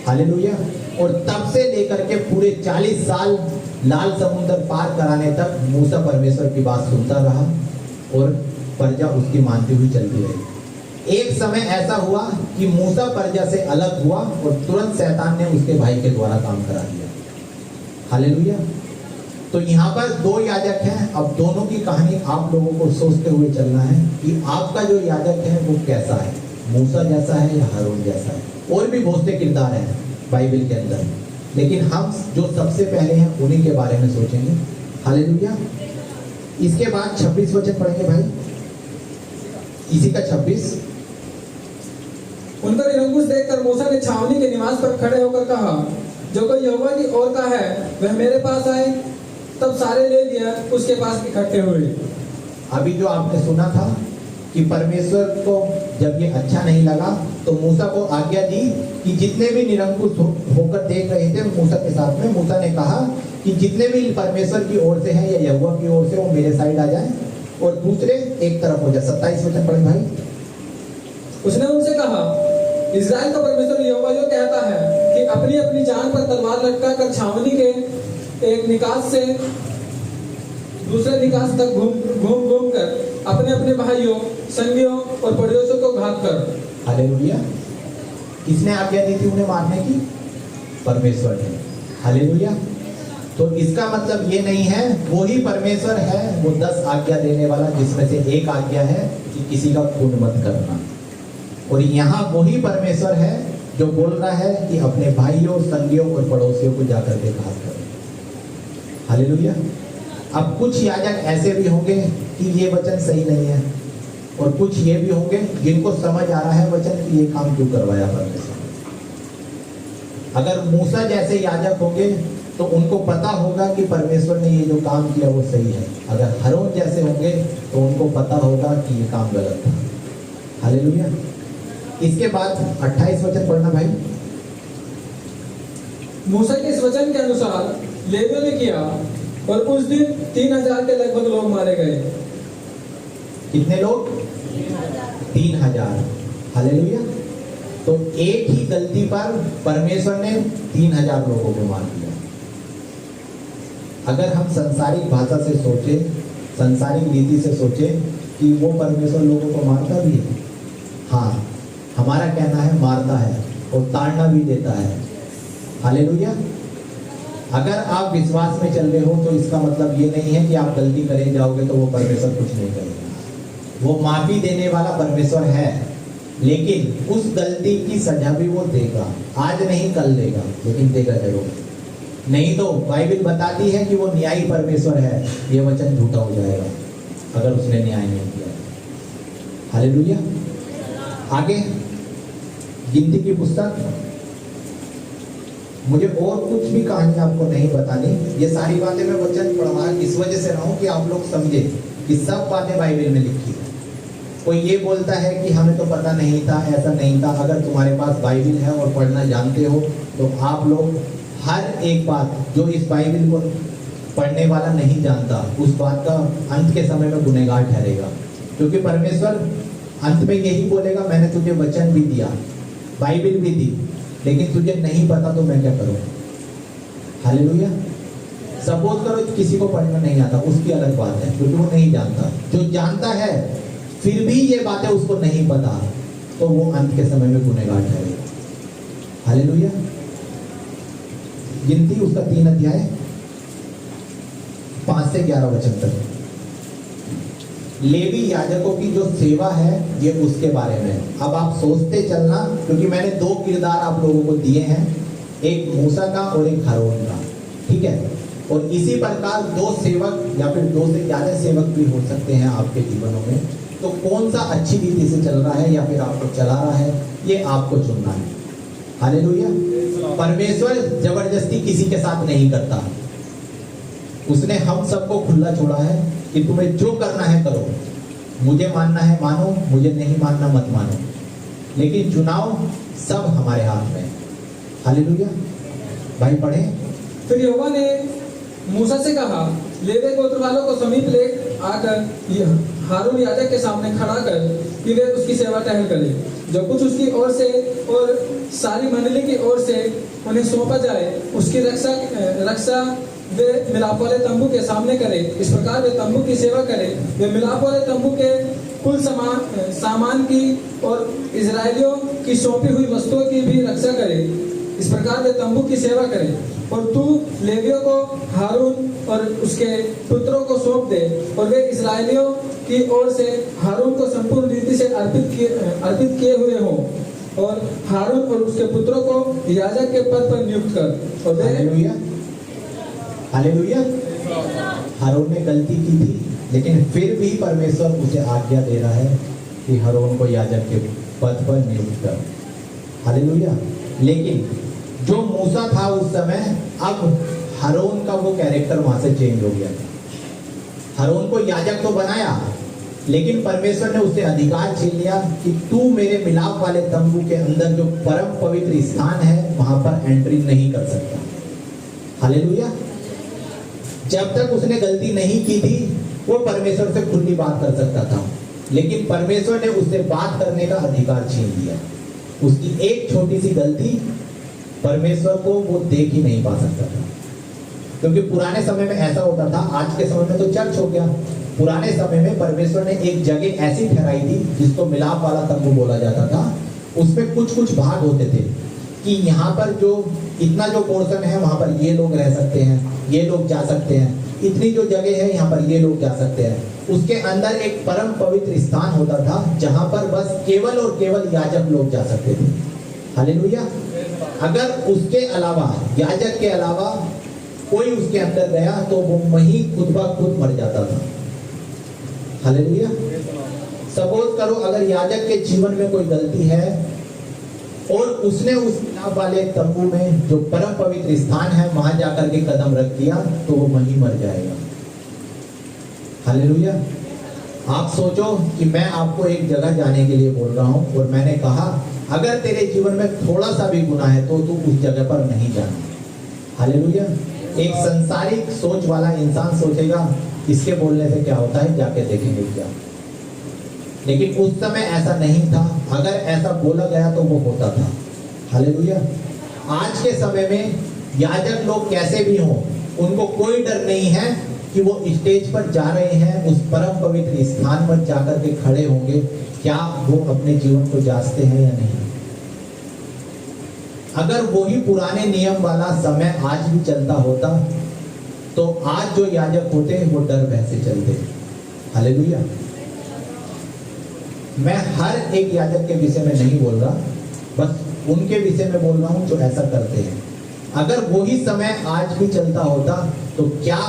[SPEAKER 2] हालेलुया। और तब से लेकर के पूरे 40 साल लाल समुद्र पार कराने तक मूसा परमेश्वर की बात सुनता रहा और प्रजा उसकी मानती हुई चलती रही। एक समय ऐसा हुआ कि मूसा प्रजा से अलग हुआ और तुरंत शैतान ने उसके भाई के द्वारा काम करा दिया। हालेलुया। तो यहाँ पर 2 याजक हैं। अब दोनों की कहानी आप लोगों को सोचते हुए चलना है कि आपका जो याजक है वो कैसा है, मूसा जैसा है या हारून जैसा है। और भी बहुत से किरदार हैं बाइबल के अंदर, लेकिन हम जो सबसे पहले हैं उन्हीं के बारे में सोचेंगे। हालेलुया। इसके बाद 26 वचन पढ़ेंगे भाई, इसी का 26।
[SPEAKER 3] उनका निरंकुश देखकर मूसा ने छावनी के निवास पर खड़े होकर कहा, जो कोई यहोवा की ओर का है वह मेरे पास आए। तब सारे ले लिया उसके पास इकट्ठे हुए।
[SPEAKER 2] अभी जो आपने सुना था कि परमेश्वर को जब ये अच्छा नहीं लगा तो मूसा को आज्ञा दी कि जितने भी निरंकुश होकर देख रहे थे मूसा के साथ में, मूसा ने कहा कि जितने भी परमेश्वर की ओर से हैं या यहोवा की ओर से वो मेरे साइड आ जाए और दूसरे एक तरफ हो जाए। 27 वचन पढ़े भाई।
[SPEAKER 3] उसने उनसे कहा, इस्राएल का परमेश्वर यहोवा यो कहता है कि अपनी अपनी जान पर तलवार लटका कर छावनी के एक निकास से दूसरे निकास तक घूम कर अपने अपने भाइयों, संगियों और पड़ोसियों को घात कर।
[SPEAKER 2] हालेलुया। किसने आज्ञा दी थी उन्हें मारने की? परमेश्वर ने। हालेलुया। तो इसका मतलब ये नहीं है वो ही परमेश्वर है वो 10 आज्ञा देने वाला, जिसमें से एक आज्ञा है कि किसी का खून मत करना। और यहाँ वही परमेश्वर है जो बोल रहा है कि अपने भाइयों, संगियों और पड़ोसियों को जाकर के घात करो। हालेलुया। अब कुछ याजक ऐसे भी होंगे कि ये वचन सही नहीं है और कुछ ये भी होंगे जिनको समझ आ रहा है वचन कि ये काम क्यों करवाया परमेश्वर। अगर मूसा जैसे याजक होंगे तो उनको पता होगा कि परमेश्वर ने ये जो काम किया वो सही है। अगर हारून जैसे होंगे तो उनको पता होगा कि ये काम गलत था। हालेलुया। इसके बाद 28 वचन पढ़ना भाई।
[SPEAKER 3] मूसा के इस वचन के अनुसार लेवियों ने किया और उस दिन 3000 के लगभग लोग मारे गए।
[SPEAKER 2] कितने लोग? 3000। हालेलुया। तो एक ही गलती पर परमेश्वर ने 3000 लोगों को मार दिया। अगर हम संसारिक भाषा से सोचे, संसारिक रीति से सोचे कि वो परमेश्वर लोगों को मारता भी है, हाँ, हमारा कहना है मारता है और ताड़ना भी देता है। हालेलुया। अगर आप विश्वास में चल रहे हो तो इसका मतलब ये नहीं है कि आप गलती करे जाओगे तो वो परमेश्वर कुछ नहीं करेगा। वो माफी देने वाला परमेश्वर है, लेकिन उस गलती की सजा भी वो देगा। आज नहीं कल देगा, लेकिन देगा जरूर। नहीं तो बाइबल बताती है कि वो न्यायी परमेश्वर है, ये वचन झूठा हो जाएगा अगर उसने न्याय नहीं किया। हालेलुया। आगे गिनती की पुस्तक, मुझे और कुछ भी कहानी आपको नहीं बतानी। ये सारी बातें मैं वचन पढ़वा इस वजह से रहा हूं कि आप लोग समझे कि सब बातें बाइबल में लिखी है। कोई ये बोलता है कि हमें तो पता नहीं था, ऐसा नहीं था। अगर तुम्हारे पास बाइबल है और पढ़ना जानते हो तो आप लोग हर एक बात जो इस बाइबल को पढ़ने वाला नहीं जानता उस बात का अंत के समय में गुनहगार ठहरेगा। क्योंकि परमेश्वर अंत में यही बोलेगा, मैंने तुझे वचन भी दिया, बाइबल भी दी, लेकिन तुझे नहीं पता तो मैं क्या करूं। हालेलुया। सपोज करो किसी को पढ़ना नहीं आता, उसकी अलग बात है, क्योंकि वो नहीं जानता। जो जानता है फिर भी ये बातें उसको नहीं पता तो वो अंत के समय में गुनहगार ठहरेगा। हालेलुया। गिनती उसका 3 अध्याय 5 से 11 वचन तक। लेवी याजकों की जो सेवा है ये उसके बारे में। अब आप सोचते चलना, क्योंकि मैंने 2 किरदार आप लोगों को दिए हैं, एक मूसा का और एक हारून का, ठीक है। और इसी प्रकार 2 सेवक या फिर 2 से ज्यादा सेवक भी हो सकते हैं आपके जीवनों में, तो कौन सा अच्छी रीति से चल रहा है या फिर आपको चला रहा है, ये आपको चुनना है। हालेलुया। परमेश्वर जबरदस्ती किसी के साथ नहीं करता। उसने हम सबको खुला छोड़ा है कि तुम्हें जो करना है करो, मुझे मानना है मानो, मुझे नहीं मानना मत मानो, लेकिन चुनाव सब हमारे हाथ में है। हालेलुया। भाई पढ़े।
[SPEAKER 3] फिर यहोवा ने मूसा से कहा, लेवी गोत्र वालों को समीप ले आकर हारून याजक के सामने खड़ा कर कि वे उसकी सेवा टहल करें। जो कुछ उसकी ओर से और सारी मंडली की ओर से उन्हें सौंपा जाए उसकी रक्षा वे मिलाप वाले तंबू के सामने करे। इस प्रकार वे तंबू की सेवा करे। वे मिलाप वाले तंबू के कुल सामान की और इजरायलियों की सौंपी हुई वस्तुओं की भी रक्षा करे। इस प्रकार वे तंबू की सेवा करे। और तू लेवियों को हारून और उसके पुत्रों को सौंप दे, और वे इजरायलियों की ओर से हारून को संपूर्ण रीति से अर्पित किए हुए हों, और हारून और उसके पुत्रों को याजक के पद पर नियुक्त कर। और
[SPEAKER 2] हालेलुया। हालेलुया। हारून ने गलती की थी, लेकिन फिर भी परमेश्वर उसे आज्ञा दे रहा है कि हारून को याजक के पद पर नियुक्त कर। हालेलुया। लेकिन जो मूसा था उस समय, अब हारून का वो कैरेक्टर वहां से चेंज हो गया। हारून को याजक तो बनाया, लेकिन परमेश्वर ने उससे अधिकार छीन लिया कि तू मेरे मिलाप वाले तंबू के अंदर जो परम पवित्र स्थान है वहां पर एंट्री नहीं कर सकता। हालेलुया। जब तक उसने गलती नहीं की थी वो परमेश्वर से खुली बात कर सकता था, लेकिन परमेश्वर ने उससे बात करने का अधिकार छीन लिया। उसकी एक छोटी सी गलती परमेश्वर को वो देख ही नहीं पा सकता था। क्योंकि पुराने समय में ऐसा होता था, आज के समय में तो चर्च हो गया। पुराने समय में परमेश्वर ने एक जगह ऐसी ठहराई थी जिसको मिलाप वाला तंबू बोला जाता था। उसमें कुछ कुछ भाग होते थे कि यहाँ पर जो इतना जो पोर्शन है वहां पर ये लोग रह सकते हैं, ये लोग जा सकते हैं, इतनी जो जगह है यहाँ पर ये लोग जा सकते हैं। उसके अंदर एक परम पवित्र स्थान होता था जहां पर बस केवल और केवल याजक लोग जा सकते थे। हालेलुया। अगर उसके अलावा, याजक के अलावा कोई उसके अंदर गया तो वो वहीं खुद ब खुद मर जाता था। हालेलुया। सपोज करो अगर याजक के जीवन में कोई गलती है और उसने उस मिलाप वाले तंबू में जो परम पवित्र स्थान है वहां जाकर के कदम रख दिया तो वो वहीं मर जाएगा। हालेलुया। आप सोचो कि मैं आपको एक जगह जाने के लिए बोल रहा हूं और मैंने कहा अगर तेरे जीवन में थोड़ा सा भी गुनाह है तो तू उस जगह पर नहीं जाना। हालेलुया। एक संसारिक सोच वाला इंसान सोचेगा इसके बोलने से क्या होता है, जाके देखेंगे क्या। लेकिन उस समय ऐसा नहीं था। अगर ऐसा बोला गया तो वो होता था। हालेलुया। आज के समय में याजक लोग कैसे भी हों, उनको कोई डर नहीं है कि वो स्टेज पर जा रहे हैं, उस परम पवित्र स्थान पर जाकर के खड़े होंगे, क्या वो अपने जीवन को जांचते हैं या नहीं। अगर वही पुराने नियम वाला समय आज भी चलता होता तो आज जो याजक होते वो डर भय से चलते। हालेलुया। मैं हर एक याजक के विषय में नहीं बोल रहा, बस उनके विषय में बोल रहा हूं जो ऐसा करते हैं। अगर वही समय आज भी चलता होता तो क्या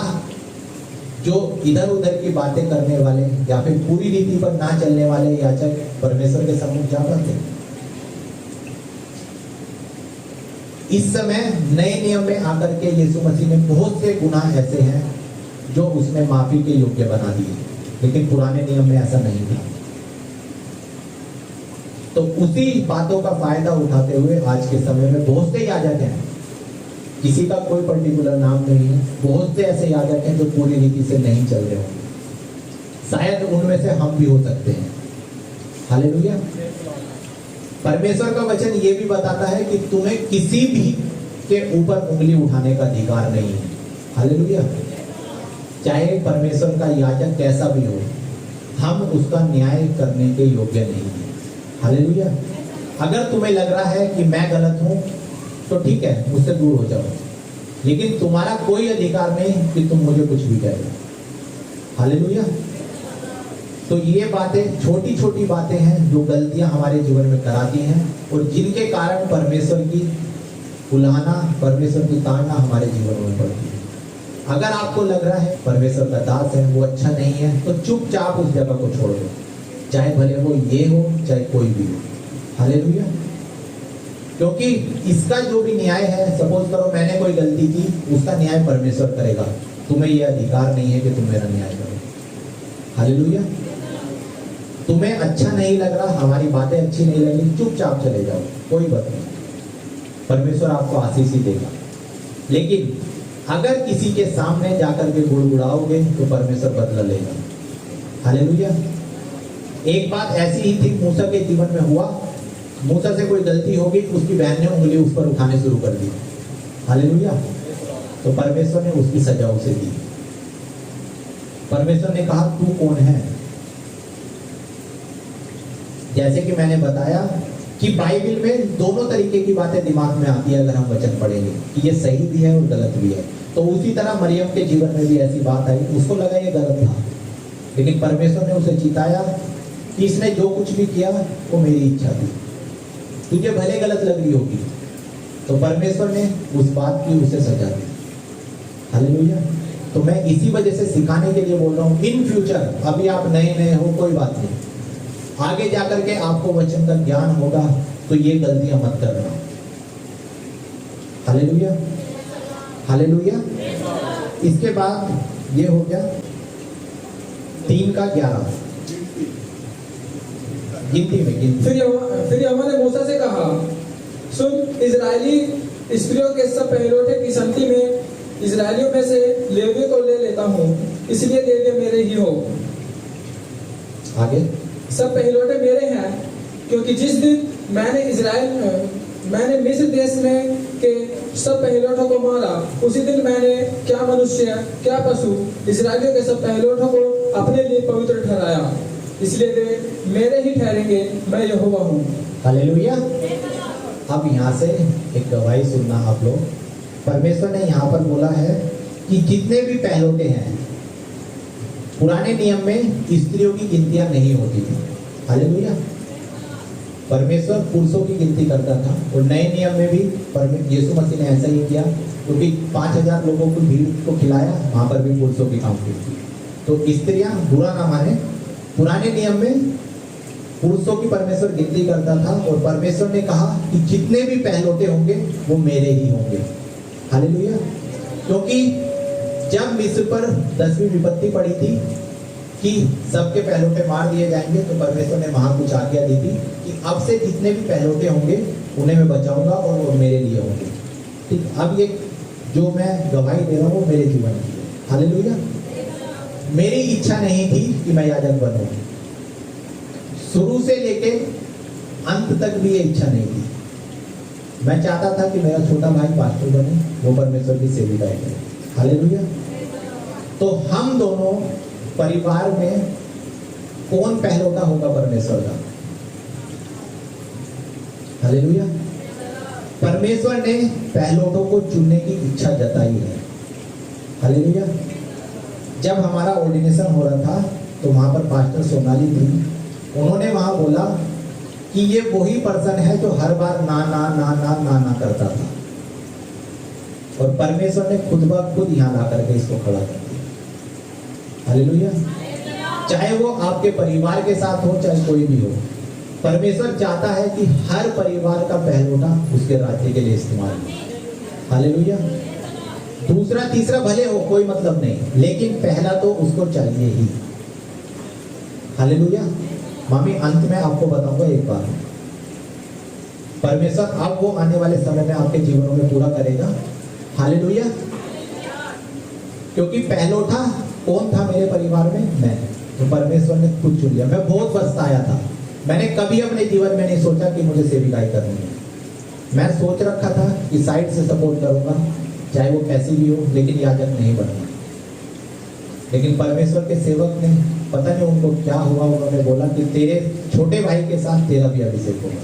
[SPEAKER 2] जो इधर उधर की बातें करने वाले या फिर पूरी रीति पर ना चलने वाले याजक परमेश्वर के सम्मुख जा पाते। इस समय नए नियम में आकर के यीशु मसीह ने बहुत से गुनाह ऐसे हैं जो उसने माफी के योग्य बना दिए, लेकिन पुराने नियम में ऐसा नहीं था। तो उसी बातों का फायदा उठाते हुए आज के समय में बहुत से याजक हैं, किसी का कोई पर्टिकुलर नाम नहीं है, बहुत से ऐसे याजक हैं जो पूरी रीति से नहीं चल रहे होंगे। शायद उनमें से हम भी हो सकते हैं। हालेलुया। परमेश्वर का वचन ये भी बताता है कि तुम्हें किसी भी के ऊपर उंगली उठाने का अधिकार नहीं है। हालेलुया। चाहे परमेश्वर का याजक कैसा भी हो, हम उसका न्याय करने के योग्य नहीं है। हालेलुया। अगर तुम्हें लग रहा है कि मैं गलत हूं तो ठीक है, मुझसे दूर हो जाओ, लेकिन तुम्हारा कोई अधिकार नहीं कि तुम मुझे कुछ भी कह दो। हालेलुया। तो ये बातें छोटी छोटी बातें हैं जो गलतियां हमारे जीवन में कराती हैं और जिनके कारण परमेश्वर की उलाहना, परमेश्वर की ताड़ना हमारे जीवन में पड़ती है। अगर आपको लग रहा है परमेश्वर का दास है वो अच्छा नहीं है तो चुपचाप उस जगह को छोड़ दो। चाहे भले वो ये हो चाहे कोई भी हो। हालेलुया। क्योंकि इसका जो भी न्याय है, सपोज करो मैंने कोई गलती की, उसका न्याय परमेश्वर करेगा। तुम्हें यह अधिकार नहीं है कि तुम मेरा न्याय करो। हालेलुया। तुम्हें अच्छा नहीं लग रहा, हमारी बातें अच्छी नहीं लगी, चुपचाप चले जाओ, कोई बात नहीं, परमेश्वर आपको आशीष ही देगा। लेकिन अगर किसी के सामने जाकर के गुड़गुड़ाओगे तो परमेश्वर बदला लेगा। हालेलुया। एक बात ऐसी ही थी मूसा के जीवन में हुआ। मूसा से कोई गलती होगी, उसकी बहन ने उंगली उस पर उठाने शुरू कर दी। हालेलुया। तो परमेश्वर ने उसकी सजा उसे दी। परमेश्वर ने कहा तू कौन है। जैसे कि मैंने बताया कि बाइबल में दोनों तरीके की बातें दिमाग में आती है अगर हम वचन पढ़ेंगे, कि ये सही भी है और गलत भी है। तो उसी तरह मरियम के जीवन में भी ऐसी बात आई, उसको लगा ये गलत था, लेकिन परमेश्वर ने उसे चिताया कि इसने जो कुछ भी किया वो मेरी इच्छा थी, तुझे भले गलत लग रही होगी। तो परमेश्वर ने उस बात की उसे सजा दी। हालेलुया। तो मैं इसी वजह से सिखाने के लिए बोल रहा हूँ, इन फ्यूचर, अभी आप नए नए हो कोई बात नहीं, आगे जाकर के आपको वचन का ज्ञान होगा तो ये गलतियां मत करना। हालेलुया। हालेलुया। इसके बाद ये हो गया 3:11 गिनती में गिनती।
[SPEAKER 3] फिर यहोवा ने मूसा से कहा, सुन, इजरायली स्त्रियों के सब पहलौठे की संगति में इजरायलियों में से लेवियों को ले लेता हूँ, इसलिए लेविय मेरे ही हो।
[SPEAKER 2] आगे,
[SPEAKER 3] सब पहलौठे मेरे हैं, क्योंकि जिस दिन मैंने मिस्र देश में के सब पहलौठों को मारा, उसी दिन मैंने क्या मनुष्य क्या पशु इजरायलियों के सब पहलौठों को अपने लिए पवित्र ठहराया, इसलिए वे मेरे ही ठहरेंगे, मैं यहोवा हूँ।
[SPEAKER 2] हालेलुया। अब यहाँ से एक गवाही सुनना आप लोग। परमेश्वर ने यहाँ पर बोला है कि जितने भी पहलौठे हैं, पुराने नियम में स्त्रियों की गिनतियां नहीं होती थी। हालेलुया। परमेश्वर पुरुषों की गिनती करता था, और नए नियम में भी यीशु मसीह ने ऐसा ही किया, क्योंकि 5000 लोगों को भीड़ को खिलाया, वहां पर भी पुरुषों की काउंट थी। तो स्त्रियां बुरा ना माने, पुराने नियम में पुरुषों की परमेश्वर गिनती करता था, और परमेश्वर ने कहा कि जितने भी पहलौठे होंगे वो मेरे ही होंगे। हालेलुया। क्योंकि जब मिस्र पर 10वीं विपत्ति पड़ी थी कि सबके पहलौठे मार दिए जाएंगे, तो परमेश्वर ने वहां कुछ आज्ञा दी थी कि अब से जितने भी पहलौठे होंगे उन्हें मैं बचाऊंगा और वो मेरे लिए होंगे। ठीक, अब ये जो मैं गवाही दे रहा हूँ वो मेरे जीवन की है। हालेलुया। मेरी इच्छा नहीं थी कि मैं याजक बनूं, शुरू से लेके अंत तक भी ये इच्छा नहीं थी। मैं चाहता था कि मेरा छोटा भाई पास्टर बने, वो परमेश्वर की सेविकाएं करे। हालेलुया। तो हम दोनों परिवार में कौन पहलौठा होगा परमेश्वर का? हालेलुया। परमेश्वर ने पहलौठों को चुनने की इच्छा जताई है। हालेलुया। जब हमारा ऑर्डिनेशन हो रहा था तो वहां पर पास्टर सोनाली थी, उन्होंने वहां बोला कि ये वही पर्सन है जो हर बार ना ना ना ना ना ना करता था, और परमेश्वर ने खुद ब खुद यहाँ ला करके इसको खड़ा कर दिया। हालेलुया। चाहे वो आपके परिवार के साथ हो चाहे कोई भी हो, परमेश्वर चाहता है कि हर परिवार का पहलौठा उसके राज्य के लिए इस्तेमाल हो। हालेलुया। दूसरा तीसरा भले हो, कोई मतलब नहीं, लेकिन पहला तो उसको चाहिए ही। हालेलुया। मामी, अंत में आपको बताऊंगा एक बात, परमेश्वर अब वो आने वाले समय में आपके जीवनों में पूरा करेगा। हालेलुया। क्योंकि पहलौठा कौन था मेरे परिवार में? मैं। तो परमेश्वर ने खुद चुन लिया। मैं बहुत पछताया था, मैंने कभी अपने जीवन में नहीं सोचा कि मुझे सेविकाई करनी है। मैं सोच रखा था कि साइड से सपोर्ट करूंगा, चाहे वो कैसी भी हो, लेकिन याजक नहीं बनना। लेकिन परमेश्वर के सेवक ने, पता नहीं उनको क्या हुआ, उन्होंने बोला कि तेरे छोटे भाई के साथ तेरा भी अभिषेक होगा।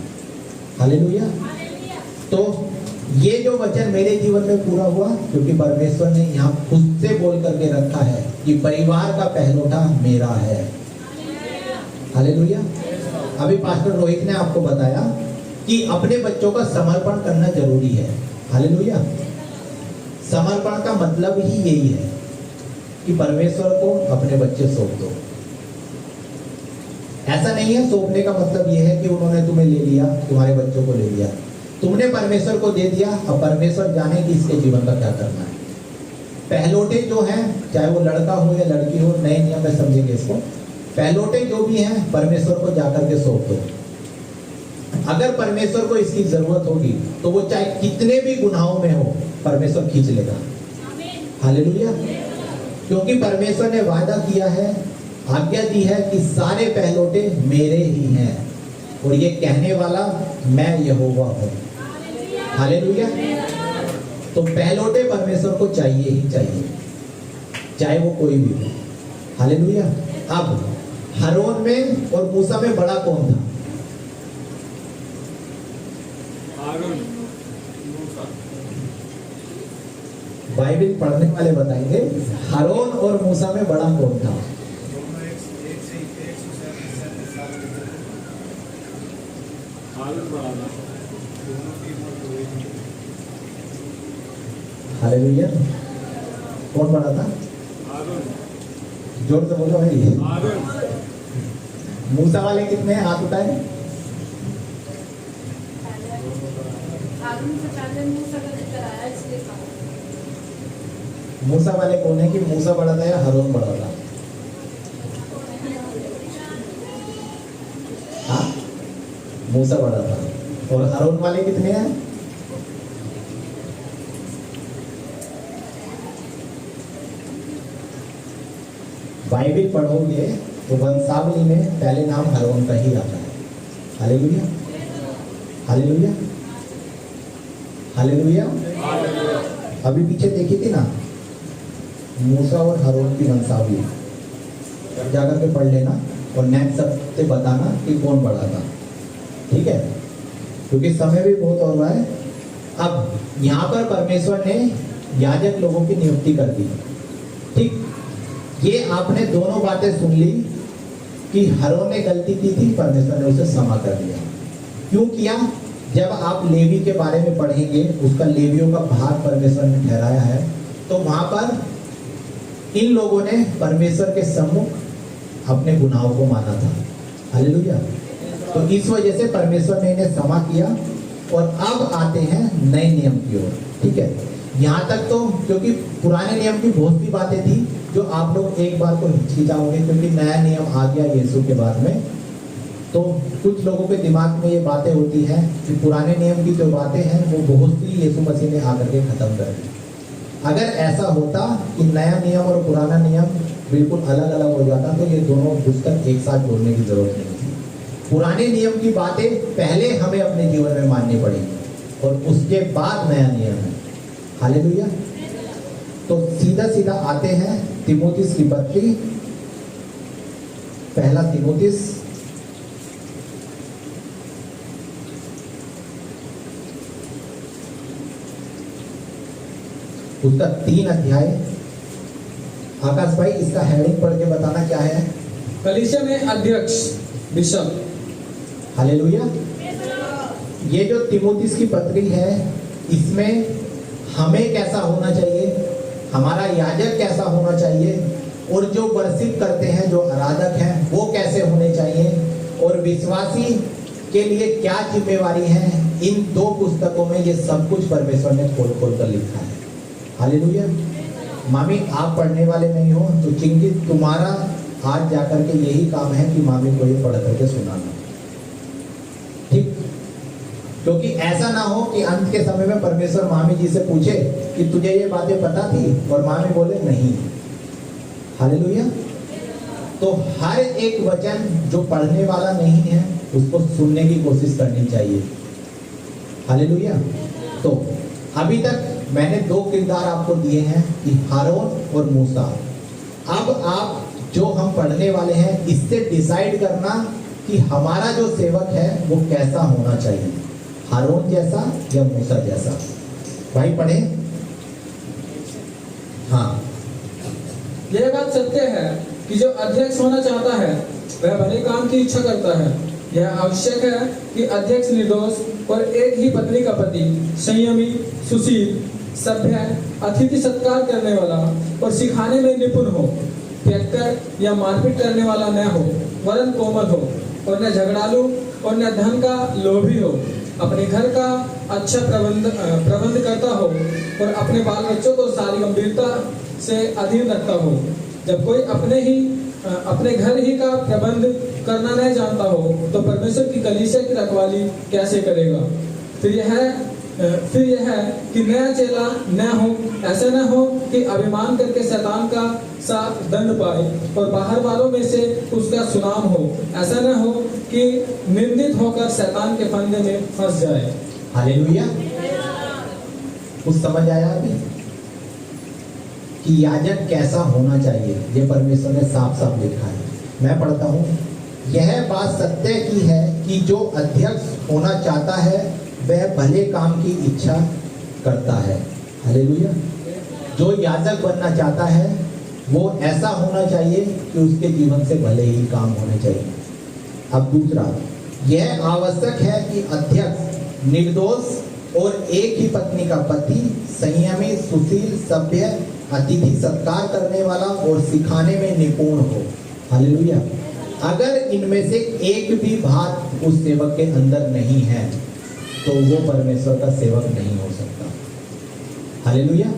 [SPEAKER 2] हालेलुया। तो ये जो वचन मेरे जीवन में पूरा हुआ, क्योंकि परमेश्वर ने यहाँ खुद से बोल करके रखा है कि परिवार का पहलौठा मेरा है। हालेलुया। अभी पास्टर रोहित ने आपको बताया कि अपने बच्चों का समर्पण करना जरूरी है। हालेलुया। समर्पण का मतलब ही यही है कि परमेश्वर को अपने बच्चे सौंप दो। ऐसा नहीं है। सौंपने का मतलब ये है कि उन्होंने तुम्हें ले लिया, तुम्हारे बच्चों को ले लिया, तुमने परमेश्वर को दे दिया। अब परमेश्वर जाने कि इसके जीवन का क्या करना है। पहलोटे जो हैं, चाहे वो लड़का हो या लड़की हो, नए नियम में समझेंगे इसको। पहलोटे जो भी हैं परमेश्वर को जाकर के सौंप दो। अगर परमेश्वर को इसकी जरूरत होगी तो वो चाहे कितने भी गुनाहों में हो, परमेश्वर खींच लेगा। हालेलुया। क्योंकि परमेश्वर ने वादा किया है, आज्ञा दी है कि सारे पहलोटे मेरे ही हैं, और ये कहने वाला मैं यहोवा हूं। हालेलुया। तो पहलोटे परमेश्वर को चाहिए ही चाहिए, चाहे वो कोई भी हो। हालेलुया। अब हारून में और मूसा में बड़ा कौन था? बाइबल पढ़ने वाले बताएंगे हारून और मूसा में बड़ा कौन था? हालेलुया। कौन बड़ा था? जोर से बोलो भाई। मूसा वाले कितने हैं? हाथ उठाए। मूसा वाले कौन है कि मूसा बड़ा था या हारून बड़ा था? हाँ, मूसा बड़ा था। और हारून वाले कितने हैं? बाइबल पढ़ोगे तो वंशावली में पहले नाम हारून का ही आता है। Hallelujah, hallelujah, hallelujah. अभी पीछे देखी थी ना मूसा और हारून की वंशावली, जाकर के पढ़ लेना और नेक्स्ट सबसे बताना कि कौन बड़ा था। ठीक है, क्योंकि समय भी बहुत हो रहा है। अब यहाँ पर परमेश्वर ने याजक लोगों की नियुक्ति कर दी। ठीक, ये आपने दोनों बातें सुन ली कि हारून ने गलती की थी, परमेश्वर ने उसे क्षमा कर दिया। क्यों किया? जब आप लेवी के बारे में पढ़ेंगे, उसका लेवियों का भाग परमेश्वर ने ठहराया है, तो वहां पर इन लोगों ने परमेश्वर के सम्मुख अपने गुनाहों को माना था। हालेलुया। तो इस वजह से परमेश्वर ने इन्हें क्षमा किया। और अब आते हैं नए नियम की ओर। ठीक है, यहाँ तक तो क्योंकि पुराने नियम की बहुत सी बातें थी जो आप लोग एक बार को हिचकिचाओगे, क्योंकि नया नियम आ गया यीशु के बाद में। तो कुछ लोगों के दिमाग में ये बातें होती हैं कि पुराने नियम की जो बातें हैं वो बहुत सी यीशु मसीह ने आकर के खत्म कर दी। अगर ऐसा होता कि नया नियम और पुराना नियम बिल्कुल अलग अलग हो जाता तो ये दोनों पुस्तक एक साथ जोड़ने की जरूरत नहीं थी। पुराने नियम की बातें पहले हमें अपने जीवन में माननी पड़ी और उसके बाद नया नियम है। हालेलुया। तो सीधा सीधा आते हैं तीमुथियुस की पत्री, पहला तीमुथियुस उसका 3 अध्याय। आकाश भाई इसका हेडिंग पढ़ के बताना क्या है?
[SPEAKER 3] कलीसिया में अध्यक्ष, बिशप।
[SPEAKER 2] हालेलुया। ये जो तीमुथियुस की पत्री है, इसमें हमें कैसा होना चाहिए, हमारा याजक कैसा होना चाहिए, और जो वर्शिप करते हैं, जो आराधक हैं, वो कैसे होने चाहिए, और विश्वासी के लिए क्या जिम्मेवारी है, इन 2 पुस्तकों में ये सब कुछ परमेश्वर ने खोल खोल कर लिखा है। हालेलुया। मामी आप पढ़ने वाले नहीं हो तो चिंकित तुम्हारा आज जाकर के यही काम है कि मामी को ये पढ़ करके सुनाना। ठीक, क्योंकि ऐसा ना हो कि अंत के समय में परमेश्वर मामी जी से पूछे कि तुझे ये बातें पता थी और मामी बोले नहीं। हालेलुया। तो हर एक वचन जो पढ़ने वाला नहीं है उसको सुनने की कोशिश करनी चाहिए। हालेलुया। तो अभी तक मैंने 2 किरदार आपको दिए हैं कि हारून और मूसा। अब आप जो हम पढ़ने वाले हैं इससे डिसाइड करना कि हमारा जो सेवक है वो कैसा होना चाहिए, हारून जैसा या मूसा जैसा। भाई पढ़े। हाँ,
[SPEAKER 3] यह बात सत्य है कि जो अध्यक्ष होना चाहता है वह भले काम की इच्छा करता है। यह आवश्यक है कि अध्यक्ष निर्दोष और एक ही पत्नी का पति, संयमी, सुशील, सभ्य, अतिथि सत्कार करने वाला और सिखाने में निपुण हो, फैक्टर या मारपीट करने वाला न हो, वरन कोमल हो, और न झगड़ालू और न धन का लोभी हो, अपने घर का अच्छा प्रबंध करता हो और अपने बाल बच्चों को सारी गंभीरता से अधीन रखता हो। जब कोई अपने घर ही का प्रबंध करना नहीं जानता हो तो परमेश्वर की कलीसिया की रखवाली कैसे करेगा? फिर यह है कि नया चेला न हो, ऐसा न हो कि अभिमान करके शैतान का सा दंड पाए और बाहर वालों में से उसका सुनाम हो। ऐसा न हो कि निंदित होकर शैतान के फंदे में फंस जाए।
[SPEAKER 2] हालेलुया। कुछ समझ आया अभी कि याजक कैसा होना चाहिए? ये परमेश्वर ने साफ साफ लिखा है। मैं पढ़ता हूँ, यह बात सत्य की है कि जो अध्यक्ष होना चाहता है वह भले काम की इच्छा करता है। हालेलुया। जो याजक बनना चाहता है वो ऐसा होना चाहिए कि उसके जीवन से भले ही काम होने चाहिए। अब दूसरा, यह आवश्यक है कि अध्यक्ष निर्दोष और एक ही पत्नी का पति, संयमी, सुशील, सभ्य, अतिथि सत्कार करने वाला और सिखाने में निपुण हो। हालेलुया। अगर इनमें से एक भी बात उस सेवक के अंदर नहीं है तो वो परमेश्वर का सेवक नहीं हो सकता। हालेलुया।